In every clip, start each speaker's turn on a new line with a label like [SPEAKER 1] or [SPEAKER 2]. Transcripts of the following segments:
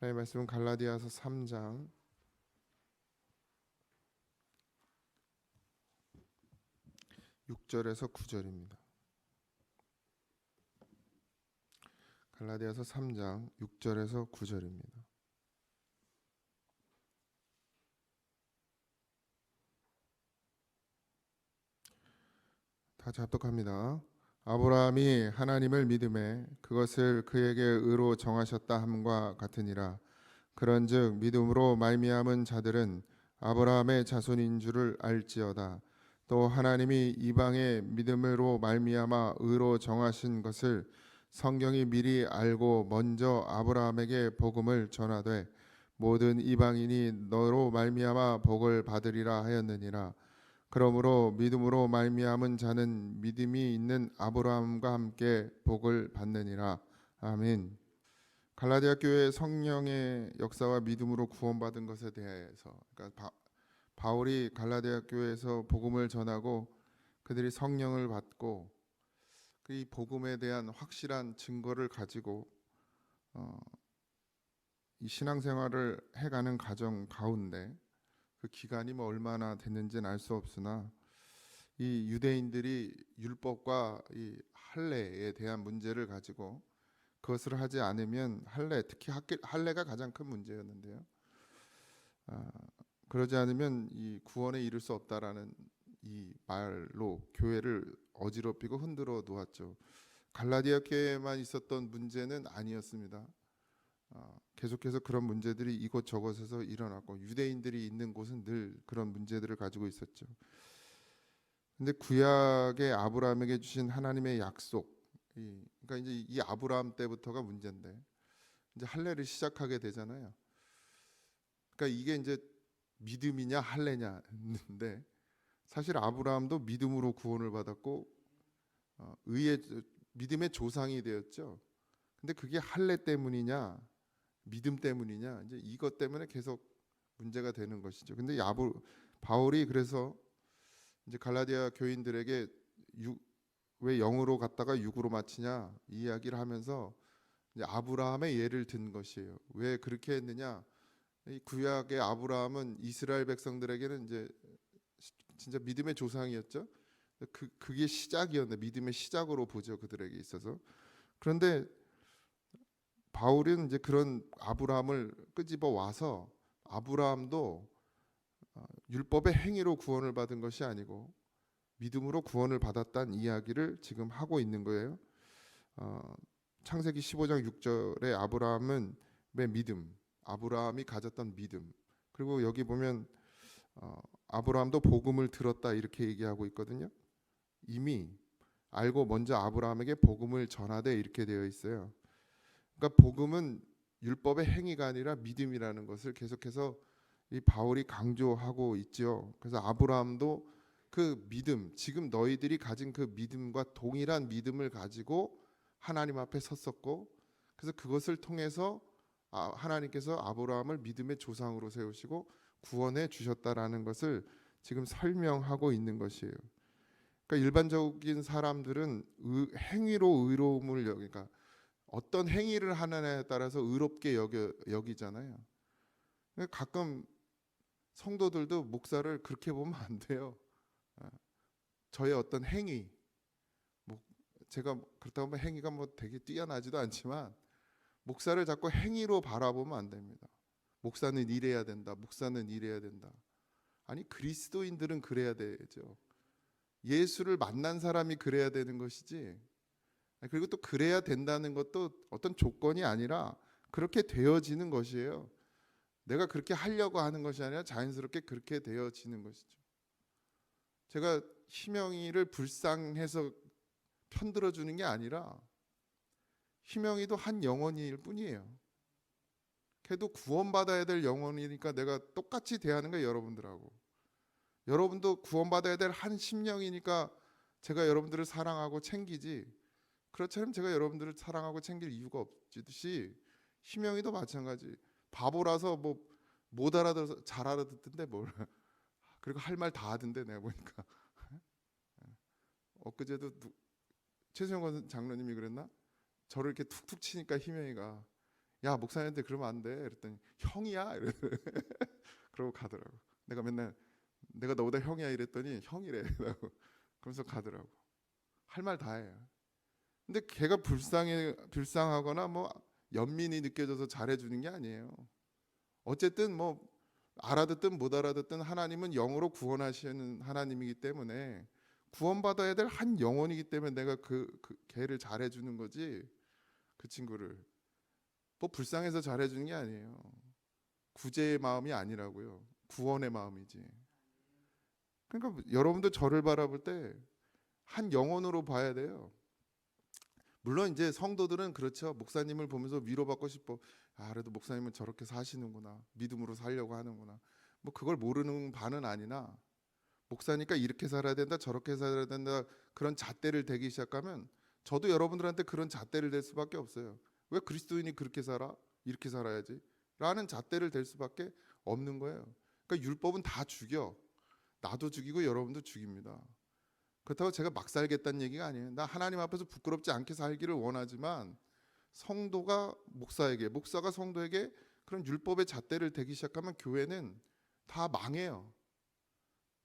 [SPEAKER 1] 하나님의 말씀은 갈라디아서 3장 6절에서 9절입니다. 갈라디아서 3장 6절에서 9절입니다. 다 잡독합니다. 아브라함이 하나님을 믿음에 그것을 그에게 의로 정하셨다 함과 같으니라. 그런즉 믿음으로 말미암은 자들은 아브라함의 자손인 줄을 알지어다. 또 하나님이 이방의 믿음으로 말미암아 의로 정하신 것을 성경이 미리 알고 먼저 아브라함에게 복음을 전하되 모든 이방인이 너로 말미암아 복을 받으리라 하였느니라. 그러므로 믿음으로 말미암은 자는 믿음이 있는 아브라함과 함께 복을 받느니라. 아멘. 갈라디아 교회 성령의 역사와 믿음으로 구원받은 것에 대해서, 그러니까 바울이 갈라디아 교회에서 복음을 전하고 그들이 성령을 받고 이 복음에 대한 확실한 증거를 가지고 이 신앙생활을 해가는 과정 가운데 그 기간이 뭐 얼마나 됐는지는 알 수 없으나 이 유대인들이 율법과 이 할례에 대한 문제를 가지고 그것을 하지 않으면 특히 할례가 가장 큰 문제였는데요. 그러지 않으면 이 구원에 이를 수 없다라는 이 말로 교회를 어지럽히고 흔들어 놓았죠. 갈라디아 교회에만 있었던 문제는 아니었습니다. 계속해서 그런 문제들이 이곳저곳에서 일어났고 유대인들이 있는 곳은 늘 그런 문제들을 가지고 있었죠. 근데 구약의 아브라함에게 주신 하나님의 약속, 그러니까 이제 이 아브라함 때부터가 문제인데 이제 할례를 시작하게 되잖아요. 그러니까 이게 이제 믿음이냐 할례냐인데 사실 아브라함도 믿음으로 구원을 받았고 믿음의 조상이 되었죠. 근데 그게 할례 때문이냐 믿음 때문이냐 이제 이것 때문에 계속 문제가 되는 것이죠. 근데 바울이 그래서 이제 갈라디아 교인들에게 왜 영으로 갔다가 육으로 마치냐 이 이야기를 하면서 이제 아브라함의 예를 든 것이에요. 왜 그렇게 했느냐? 이 구약의 아브라함은 이스라엘 백성들에게는 이제 진짜 믿음의 조상이었죠. 그게 시작이었는데 믿음의 시작으로 보죠 그들에게 있어서. 그런데 바울은 이제 그런 아브라함을 끄집어 와서 아브라함도 율법의 행위로 구원을 받은 것이 아니고 믿음으로 구원을 받았다는 이야기를 지금 하고 있는 거예요. 창세기 15장 6절에 아브라함은 믿음, 아브라함이 가졌던 믿음. 그리고 여기 보면 아브라함도 복음을 들었다 이렇게 얘기하고 있거든요. 이미 알고 먼저 아브라함에게 복음을 전하되 이렇게 되어 있어요. 그러니까 복음은 율법의 행위가 아니라 믿음이라는 것을 계속해서 이 바울이 강조하고 있죠. 그래서 아브라함도 그 믿음, 지금 너희들이 가진 그 믿음과 동일한 믿음을 가지고 하나님 앞에 섰었고, 그래서 그것을 통해서 하나님께서 아브라함을 믿음의 조상으로 세우시고 구원해 주셨다라는 것을 지금 설명하고 있는 것이에요. 그러니까 일반적인 사람들은 행위로 의로움을 그러니까 어떤 행위를 하느냐에 따라서 의롭게 여기잖아요. 가끔 성도들도 목사를 그렇게 보면 안 돼요. 저의 어떤 행위, 뭐 제가 그렇다고 하면 행위가 뭐 되게 뛰어나지도 않지만 목사를 자꾸 행위로 바라보면 안 됩니다. 목사는 이래야 된다. 목사는 이래야 된다. 아니 그리스도인들은 그래야 되죠. 예수를 만난 사람이 그래야 되는 것이지. 그리고 또 그래야 된다는 것도 어떤 조건이 아니라 그렇게 되어지는 것이에요. 내가 그렇게 하려고 하는 것이 아니라 자연스럽게 그렇게 되어지는 것이죠. 제가 희명이를 불쌍해서 편들어 주는 게 아니라 희명이도 한 영혼일 뿐이에요. 걔도 구원받아야 될 영혼이니까 내가 똑같이 대하는 거예요. 여러분들하고. 여러분도 구원받아야 될 한 심령이니까 제가 여러분들을 사랑하고 챙기지, 그렇다면 제가 여러분들을 사랑하고 챙길 이유가 없듯이 희명이도 마찬가지. 바보라서 뭐 못 알아들어서 잘 알아듣던데 뭘 그리고 할 말 다 하던데 내가 보니까 엊그제도 최수영 장로님이 그랬나? 저를 이렇게 툭툭 치니까 희명이가 야 목사님한테 그러면 안 돼. 그랬더니 형이야. 그러고 가더라고. 내가 맨날 내가 너보다 형이야 이랬더니 형이래. 그러면서 가더라고. 할 말 다 해요. 근데 걔가 불쌍하거나 뭐 연민이 느껴져서 잘해주는 게 아니에요. 어쨌든 뭐 알아듣든 못 알아듣든 하나님은 영으로 구원하시는 하나님이기 때문에 구원받아야 될 한 영혼이기 때문에 내가 그 걔를 잘해주는 거지. 그 친구를 뭐 불쌍해서 잘해주는 게 아니에요. 구제의 마음이 아니라고요. 구원의 마음이지. 그러니까 여러분도 저를 바라볼 때 한 영혼으로 봐야 돼요. 물론 이제 성도들은 그렇죠. 목사님을 보면서 위로받고 싶어. 아, 그래도 목사님은 저렇게 사시는구나. 믿음으로 살려고 하는구나. 뭐 그걸 모르는 바는 아니나 목사니까 이렇게 살아야 된다, 저렇게 살아야 된다 그런 잣대를 대기 시작하면 저도 여러분들한테 그런 잣대를 댈 수밖에 없어요. 왜 그리스도인이 그렇게 살아? 이렇게 살아야지. 라는 잣대를 댈 수밖에 없는 거예요. 그러니까 율법은 다 죽여. 나도 죽이고 여러분도 죽입니다. 그렇다고 제가 막 살겠다는 얘기가 아니에요. 나 하나님 앞에서 부끄럽지 않게 살기를 원하지만 성도가 목사에게, 목사가 성도에게 그런 율법의 잣대를 대기 시작하면 교회는 다 망해요.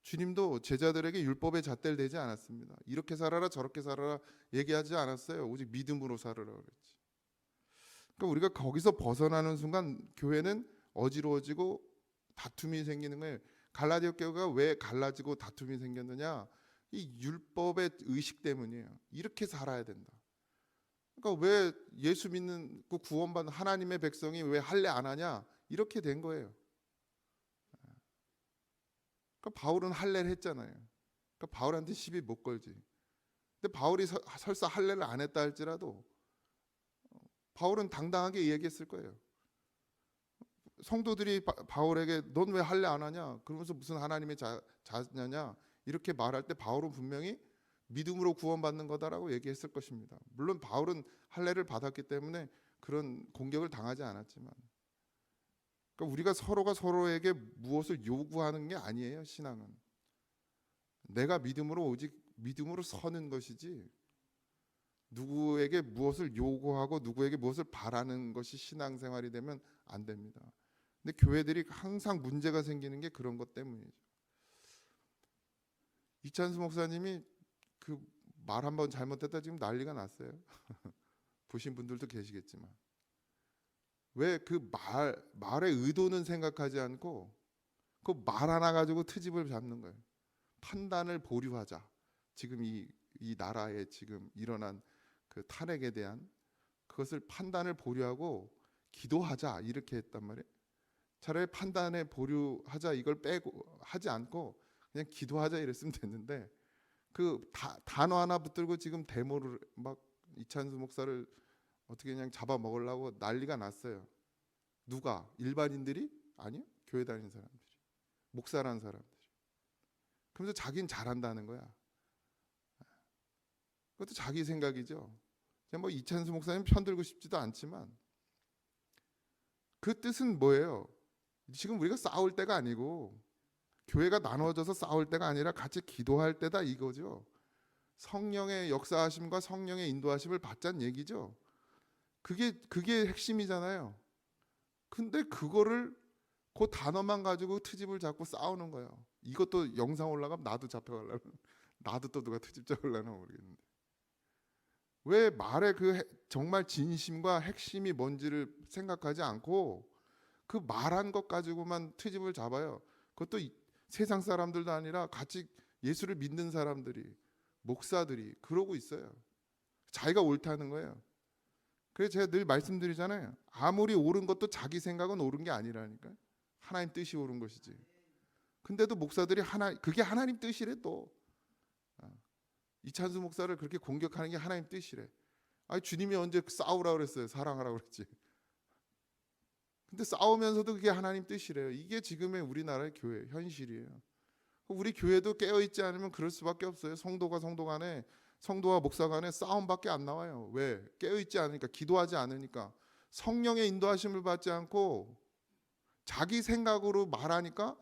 [SPEAKER 1] 주님도 제자들에게 율법의 잣대를 대지 않았습니다. 이렇게 살아라 저렇게 살아라 얘기하지 않았어요. 오직 믿음으로 살아라 그랬지. 그러니까 우리가 거기서 벗어나는 순간 교회는 어지러워지고 다툼이 생기는 거예요. 갈라디아 교회가 왜 갈라지고 다툼이 생겼느냐? 이 율법의 의식 때문이에요. 이렇게 살아야 된다. 그러니까 왜 예수 믿는 그 구원받는 하나님의 백성이 왜 할례 안 하냐? 이렇게 된 거예요. 그러니까 바울은 할례를 했잖아요. 그러니까 바울한테 시비 못 걸지. 근데 바울이 설사 할례를 안 했다 할지라도 바울은 당당하게 얘기했을 거예요. 성도들이 바울에게 넌 왜 할례 안 하냐? 그러면서 무슨 하나님의 자녀냐? 이렇게 말할 때 바울은 분명히 믿음으로 구원받는 거다라고 얘기했을 것입니다. 물론 바울은 할례를 받았기 때문에 그런 공격을 당하지 않았지만, 그러니까 우리가 서로가 서로에게 무엇을 요구하는 게 아니에요. 신앙은 내가 믿음으로 오직 믿음으로 서는 것이지 누구에게 무엇을 요구하고 누구에게 무엇을 바라는 것이 신앙생활이 되면 안 됩니다. 근데 교회들이 항상 문제가 생기는 게 그런 것 때문이죠. 이찬수 목사님이 그 말 한번 잘못했다 지금 난리가 났어요. 보신 분들도 계시겠지만 왜 그 말의 의도는 생각하지 않고 그 말 하나 가지고 트집을 잡는 거예요. 판단을 보류하자. 지금 이 나라에 지금 일어난 그 탄핵에 대한 그것을 판단을 보류하고 기도하자 이렇게 했단 말이에요. 차라리 판단에 보류하자 이걸 빼고 하지 않고 그냥 기도하자 이랬으면 됐는데 그 단어 하나 붙들고 지금 데모를 막 이찬수 목사를 어떻게 그냥 잡아먹으려고 난리가 났어요. 누가? 일반인들이? 아니요. 교회 다니는 사람들이. 목사라는 사람들이. 그러면서 자기는 잘한다는 거야. 그것도 자기 생각이죠. 뭐 이찬수 목사님 편들고 싶지도 않지만 그 뜻은 뭐예요? 지금 우리가 싸울 때가 아니고 교회가 나눠져서 싸울 때가 아니라 같이 기도할 때다 이거죠. 성령의 역사하심과 성령의 인도하심을 받자는 얘기죠. 그게 핵심이잖아요. 근데 그거를 그 단어만 가지고 트집을 잡고 싸우는 거예요. 이것도 영상 올라가면 나도 잡혀가려면 나도 또 누가 트집 잡으려나 모르겠는데 왜 말의 그 정말 진심과 핵심이 뭔지를 생각하지 않고 그 말한 것 가지고만 트집을 잡아요. 그것도 세상 사람들도 아니라 같이 예수를 믿는 사람들이 목사들이 그러고 있어요. 자기가 옳다는 거예요. 그래서 제가 늘 말씀드리잖아요. 아무리 옳은 것도 자기 생각은 옳은 게 아니라니까요. 하나님 뜻이 옳은 것이지. 근데도 목사들이 그게 하나님 뜻이래 또. 이찬수 목사를 그렇게 공격하는 게 하나님 뜻이래. 아니 주님이 언제 싸우라 그랬어요. 사랑하라 그랬지. 근데 싸우면서도 그게 하나님 뜻이래요. 이게 지금의 우리나라의 교회 현실이에요. 우리 교회도 깨어있지 않으면 그럴 수밖에 없어요. 성도가 성도 간에 성도와 목사 간에 싸움밖에 안 나와요. 왜? 깨어있지 않으니까 기도하지 않으니까 성령의 인도하심을 받지 않고 자기 생각으로 말하니까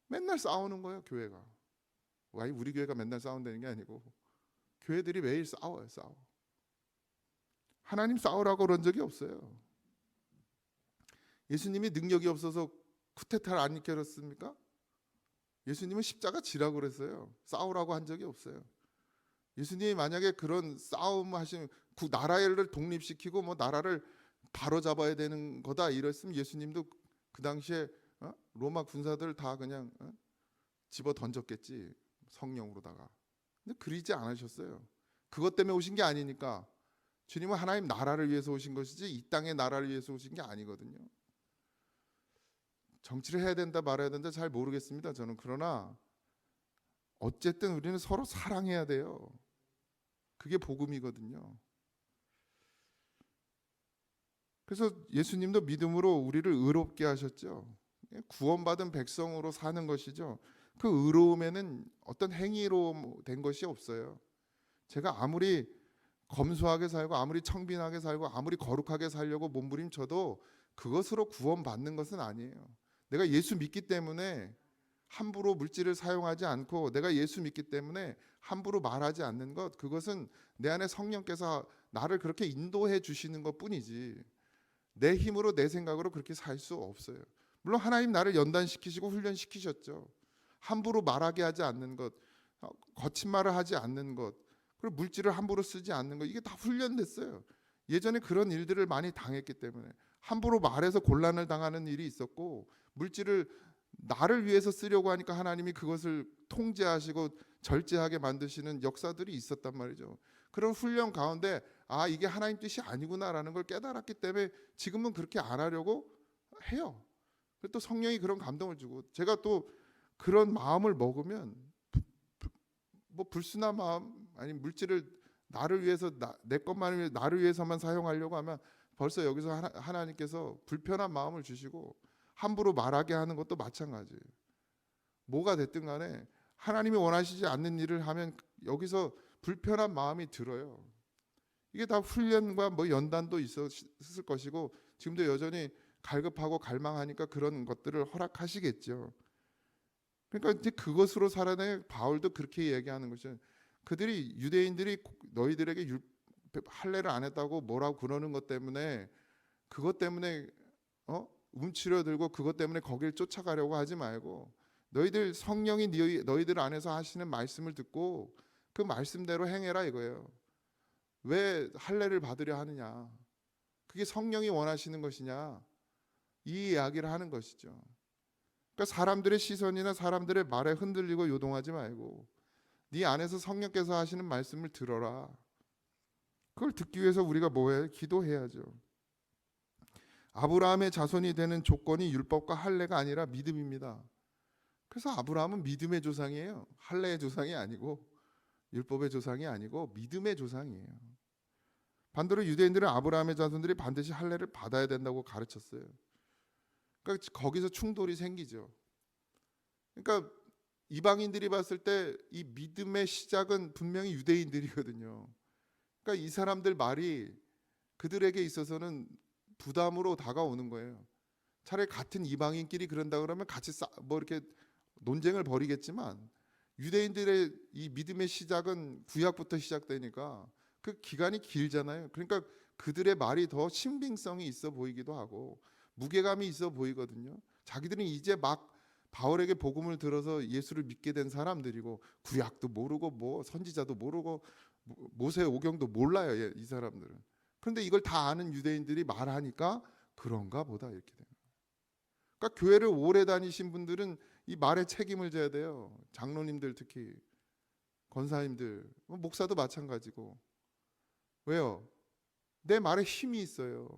[SPEAKER 1] 맨날 싸우는 거예요. 교회가. 와, 우리 교회가 맨날 싸운다는 게 아니고 교회들이 매일 싸워요. 싸워. 하나님 싸우라고 그런 적이 없어요. 예수님이 능력이 없어서 쿠데타를 안 일으켰습니까? 예수님은 십자가 지라고 그랬어요. 싸우라고 한 적이 없어요. 예수님이 만약에 그런 싸움 하시면 나라를 독립시키고 뭐 나라를 바로잡아야 되는 거다 이랬으면 예수님도 그 당시에 로마 군사들 다 그냥 집어 던졌겠지, 성령으로다가. 근데 그러지 않으셨어요. 그것 때문에 오신 게 아니니까. 주님은 하나님 나라를 위해서 오신 것이지 이 땅의 나라를 위해서 오신 게 아니거든요. 정치를 해야 된다 말아야 된다 잘 모르겠습니다, 저는. 그러나 어쨌든 우리는 서로 사랑해야 돼요. 그게 복음이거든요. 그래서 예수님도 믿음으로 우리를 의롭게 하셨죠. 구원받은 백성으로 사는 것이죠. 그 의로움에는 어떤 행위로 된 것이 없어요. 제가 아무리 검소하게 살고 아무리 청빈하게 살고 아무리 거룩하게 살려고 몸부림쳐도 그것으로 구원받는 것은 아니에요. 내가 예수 믿기 때문에 함부로 물질을 사용하지 않고 내가 예수 믿기 때문에 함부로 말하지 않는 것, 그것은 내 안에 성령께서 나를 그렇게 인도해 주시는 것뿐이지 내 힘으로 내 생각으로 그렇게 살 수 없어요. 물론 하나님 나를 연단시키시고 훈련시키셨죠. 함부로 말하게 하지 않는 것, 거친 말을 하지 않는 것, 그리고 물질을 함부로 쓰지 않는 것, 이게 다 훈련됐어요. 예전에 그런 일들을 많이 당했기 때문에 함부로 말해서 곤란을 당하는 일이 있었고, 물질을 나를 위해서 쓰려고 하니까 하나님이 그것을 통제하시고 절제하게 만드시는 역사들이 있었단 말이죠. 그런 훈련 가운데 이게 하나님 뜻이 아니구나라는 걸 깨달았기 때문에 지금은 그렇게 안 하려고 해요. 그리고 또 성령이 그런 감동을 주고, 제가 또 그런 마음을 먹으면 뭐 불순한 마음, 아니 물질을 나를 위해서 내 것만 위해 나를 위해서만 사용하려고 하면 벌써 여기서 하나님께서 불편한 마음을 주시고 함부로 말하게 하는 것도 마찬가지예요. 뭐가 됐든 간에 하나님이 원하시지 않는 일을 하면 여기서 불편한 마음이 들어요. 이게 다 훈련과 뭐 연단도 있었을 것이고 지금도 여전히 갈급하고 갈망하니까 그런 것들을 허락하시겠죠. 그러니까 이제 그것으로 살아내 바울도 그렇게 얘기하는 것이, 그들이 유대인들이 너희들에게 할례를 안 했다고 뭐라고 그러는 것 때문에 그것 때문에 움츠려 들고 그것 때문에 거길 쫓아가려고 하지 말고 너희들 성령이 너희들 안에서 하시는 말씀을 듣고 그 말씀대로 행해라 이거예요. 왜 할례를 받으려 하느냐? 그게 성령이 원하시는 것이냐? 이 이야기를 하는 것이죠. 그러니까 사람들의 시선이나 사람들의 말에 흔들리고 요동하지 말고 네 안에서 성령께서 하시는 말씀을 들어라. 그걸 듣기 위해서 우리가 뭐해? 기도해야죠. 아브라함의 자손이 되는 조건이 율법과 할례가 아니라 믿음입니다. 그래서 아브라함은 믿음의 조상이에요. 할례의 조상이 아니고 율법의 조상이 아니고 믿음의 조상이에요. 반대로 유대인들은 아브라함의 자손들이 반드시 할례를 받아야 된다고 가르쳤어요. 그러니까 거기서 충돌이 생기죠. 그러니까 이방인들이 봤을 때 이 믿음의 시작은 분명히 유대인들이거든요. 그러니까 이 사람들 말이 그들에게 있어서는 부담으로 다가오는 거예요. 차라리 같은 이방인끼리 그런다 그러면 같이 뭐 이렇게 논쟁을 벌이겠지만 유대인들의 이 믿음의 시작은 구약부터 시작되니까 그 기간이 길잖아요. 그러니까 그들의 말이 더 신빙성이 있어 보이기도 하고 무게감이 있어 보이거든요. 자기들은 이제 막 바울에게 복음을 들어서 예수를 믿게 된 사람들이고 구약도 모르고 뭐 선지자도 모르고 모세 오경도 몰라요, 이 사람들은. 그런데 이걸 다 아는 유대인들이 말하니까 그런가 보다 이렇게 돼요. 그러니까 교회를 오래 다니신 분들은 이 말에 책임을 져야 돼요. 장로님들 특히 권사님들, 목사도 마찬가지고. 왜요? 내 말에 힘이 있어요.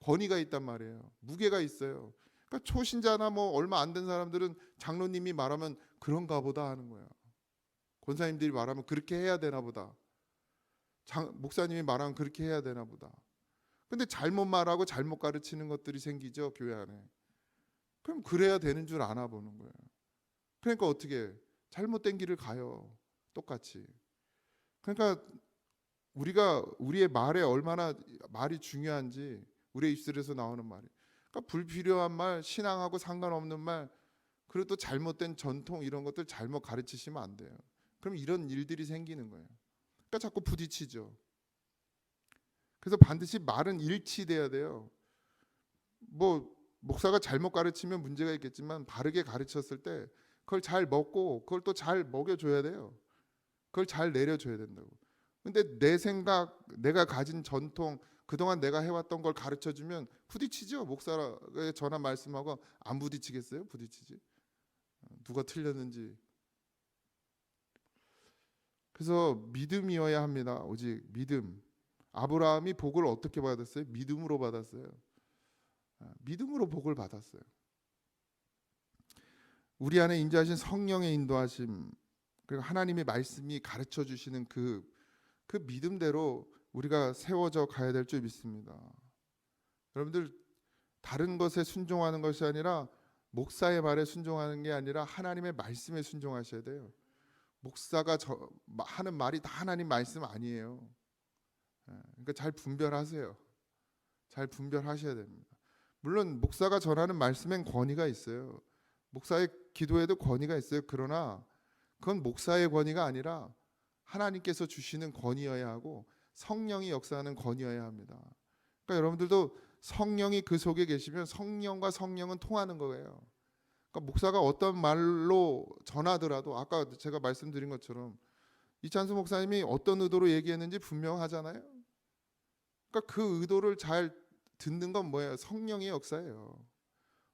[SPEAKER 1] 권위가 있단 말이에요. 무게가 있어요. 그러니까 초신자나 뭐 얼마 안 된 사람들은 장로님이 말하면 그런가 보다 하는 거야. 권사님들이 말하면 그렇게 해야 되나 보다. 목사님이 말하면 그렇게 해야 되나 보다. 근데 잘못 말하고 잘못 가르치는 것들이 생기죠, 교회 안에. 그럼 그래야 되는 줄 아나 보는 거예요. 그러니까 어떻게 잘못된 길을 가요. 똑같이. 그러니까 우리가 우리의 말에 얼마나 말이 중요한지, 우리의 입술에서 나오는 말이. 그러니까 불필요한 말, 신앙하고 상관없는 말, 그리고 또 잘못된 전통 이런 것들 잘못 가르치시면 안 돼요. 그럼 이런 일들이 생기는 거예요. 그러니까 자꾸 부딪히죠. 그래서 반드시 말은 일치돼야 돼요. 뭐 목사가 잘못 가르치면 문제가 있겠지만 바르게 가르쳤을 때 그걸 잘 먹고 그걸 또 잘 먹여줘야 돼요. 그걸 잘 내려줘야 된다고. 근데 내 생각, 내가 가진 전통, 그동안 내가 해왔던 걸 가르쳐주면 부딪히죠. 목사의 전한 말씀하고 안 부딪히겠어요? 부딪히지. 누가 틀렸는지. 그래서 믿음이어야 합니다. 오직 믿음. 아브라함이 복을 어떻게 받았어요? 믿음으로 받았어요. 믿음으로 복을 받았어요. 우리 안에 임재하신 성령의 인도하심, 그리고 하나님의 말씀이 가르쳐 주시는 그 믿음대로 우리가 세워져 가야 될 줄 믿습니다. 여러분들 다른 것에 순종하는 것이 아니라 목사의 말에 순종하는 게 아니라 하나님의 말씀에 순종하셔야 돼요. 목사가 하는 말이 다 하나님 말씀 아니에요. 그러니까 잘 분별하세요. 잘 분별하셔야 됩니다. 물론 목사가 전하는 말씀엔 권위가 있어요. 목사의 기도에도 권위가 있어요. 그러나 그건 목사의 권위가 아니라 하나님께서 주시는 권위여야 하고 성령이 역사하는 권위여야 합니다. 그러니까 여러분들도 성령이 그 속에 계시면 성령과 성령은 통하는 거예요. 그러니까 목사가 어떤 말로 전하더라도 아까 제가 말씀드린 것처럼 이찬수 목사님이 어떤 의도로 얘기했는지 분명하잖아요. 그러니까 그 의도를 잘 듣는 건 뭐예요? 성령의 역사예요.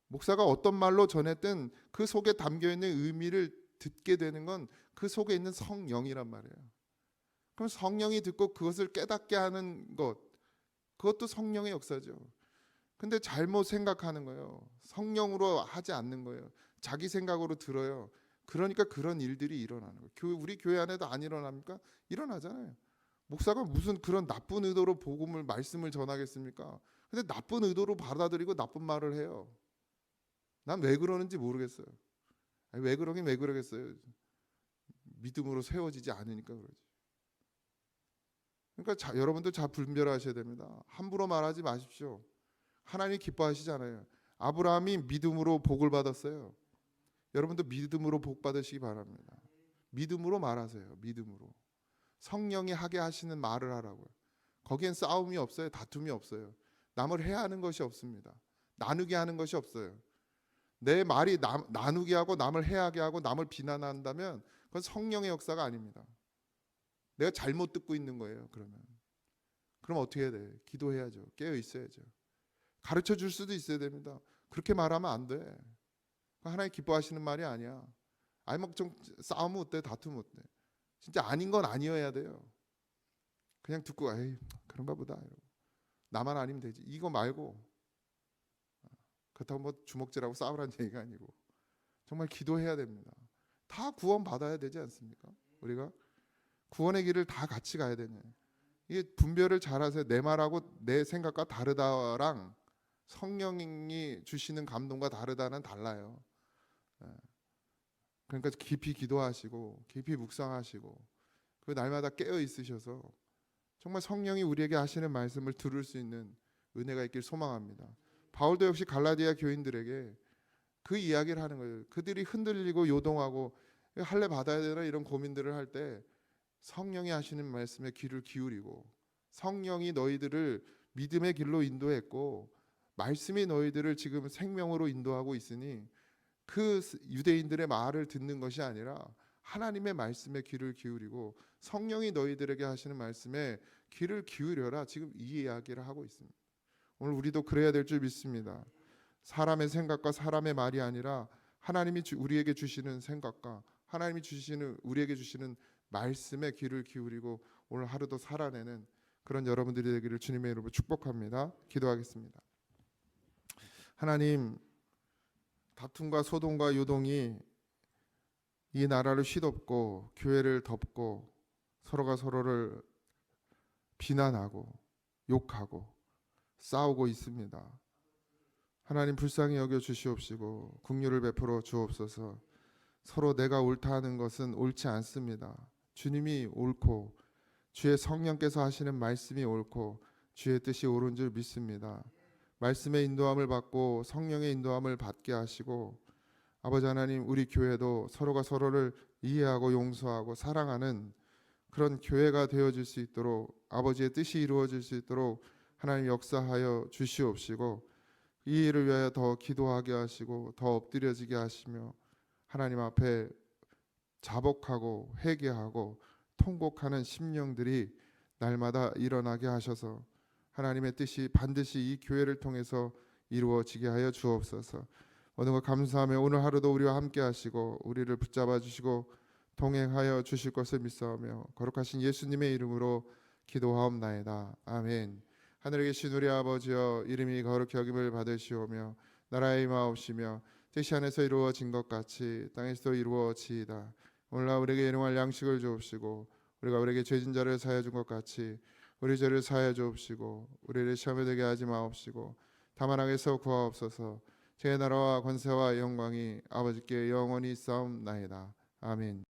[SPEAKER 1] 목사가 어떤 말로 전했든 그 속에 담겨 있는 의미를 듣게 되는 건 그 속에 있는 성령이란 말이에요. 그럼 성령이 듣고 그것을 깨닫게 하는 것, 그것도 성령의 역사죠. 근데 잘못 생각하는 거예요. 성령으로 하지 않는 거예요. 자기 생각으로 들어요. 그러니까 그런 일들이 일어나는 거예요. 우리 교회 안에도 안 일어납니까? 일어나잖아요. 목사가 무슨 그런 나쁜 의도로 복음을 말씀을 전하겠습니까? 근데 나쁜 의도로 받아들이고 나쁜 말을 해요. 난 왜 그러는지 모르겠어요. 아니, 왜 그러긴 왜 그러겠어요. 믿음으로 세워지지 않으니까 그러지. 그러니까 여러분들 잘 분별하셔야 됩니다. 함부로 말하지 마십시오. 하나님 기뻐하시잖아요. 아브라함이 믿음으로 복을 받았어요. 여러분도 믿음으로 복 받으시기 바랍니다. 믿음으로 말하세요. 믿음으로. 성령이 하게 하시는 말을 하라고요. 거기엔 싸움이 없어요. 다툼이 없어요. 남을 해야 하는 것이 없습니다. 나누게 하는 것이 없어요. 내 말이 나누게 하고 남을 해하게 하고 남을 비난한다면 그건 성령의 역사가 아닙니다. 내가 잘못 듣고 있는 거예요. 그럼 어떻게 해야 돼? 기도해야죠. 깨어 있어야죠. 가르쳐 줄 수도 있어야 됩니다. 그렇게 말하면 안 돼. 하나님 기뻐하시는 말이 아니야. 아니 막 좀 싸우면 어때? 다투면 어때? 진짜 아닌 건 아니어야 돼요. 그냥 듣고 에이 그런가 보다. 나만 아니면 되지. 이거 말고 그렇다고 뭐 주먹질하고 싸우라는 얘기가 아니고 정말 기도해야 됩니다. 다 구원 받아야 되지 않습니까? 우리가 구원의 길을 다 같이 가야 되네. 이게 분별을 잘하세요. 내 말하고 내 생각과 다르다랑 성령이 주시는 감동과 다르다는 달라요. 그러니까 깊이 기도하시고 깊이 묵상하시고 그 날마다 깨어 있으셔서 정말 성령이 우리에게 하시는 말씀을 들을 수 있는 은혜가 있길 소망합니다. 바울도 역시 갈라디아 교인들에게 그 이야기를 하는 거예요. 그들이 흔들리고 요동하고 할례 받아야 되나 이런 고민들을 할 때 성령이 하시는 말씀에 귀를 기울이고 성령이 너희들을 믿음의 길로 인도했고 말씀이 너희들을 지금 생명으로 인도하고 있으니 그 유대인들의 말을 듣는 것이 아니라 하나님의 말씀에 귀를 기울이고 성령이 너희들에게 하시는 말씀에 귀를 기울여라. 지금 이 이야기를 하고 있습니다. 오늘 우리도 그래야 될 줄 믿습니다. 사람의 생각과 사람의 말이 아니라 하나님이 우리에게 주시는 생각과 하나님이 우리에게 주시는 말씀에 귀를 기울이고 오늘 하루도 살아내는 그런 여러분들이 되기를 주님의 이름으로 축복합니다. 기도하겠습니다. 하나님, 다툼과 소동과 요동이 이 나라를 휘덮고 교회를 덮고 서로가 서로를 비난하고 욕하고 싸우고 있습니다. 하나님 불쌍히 여겨 주시옵시고 긍휼을 베풀어 주옵소서. 서로 내가 옳다 하는 것은 옳지 않습니다. 주님이 옳고 주의 성령께서 하시는 말씀이 옳고 주의 뜻이 옳은 줄 믿습니다. 말씀의 인도함을 받고 성령의 인도함을 받게 하시고 아버지 하나님 우리 교회도 서로가 서로를 이해하고 용서하고 사랑하는 그런 교회가 되어질 수 있도록 아버지의 뜻이 이루어질 수 있도록 하나님 역사하여 주시옵시고 이 일을 위하여 더 기도하게 하시고 더 엎드려지게 하시며 하나님 앞에 자복하고 회개하고 통곡하는 심령들이 날마다 일어나게 하셔서 하나님의 뜻이 반드시 이 교회를 통해서 이루어지게 하여 주옵소서. 모든 것 감사하며 오늘 하루도 우리와 함께 하시고 우리를 붙잡아 주시고 동행하여 주실 것을 믿사오며 거룩하신 예수님의 이름으로 기도하옵나이다. 아멘. 하늘에 계신 우리 아버지여, 이름이 거룩히 여김을 받으시오며 나라의 임하옵시며 뜻이 하늘에서 이루어진 것 같이 땅에서도 이루어지이다. 오늘날 우리에게 일용할 양식을 주옵시고 우리가 우리에게 죄진 자를 사하여 준 것 같이 우리 죄를 사하여 주옵시고 우리를 시험에 들게 하지 마옵시고 다만 악에서 구하옵소서. 제 나라와 권세와 영광이 아버지께 영원히 있사옵나이다. 아멘.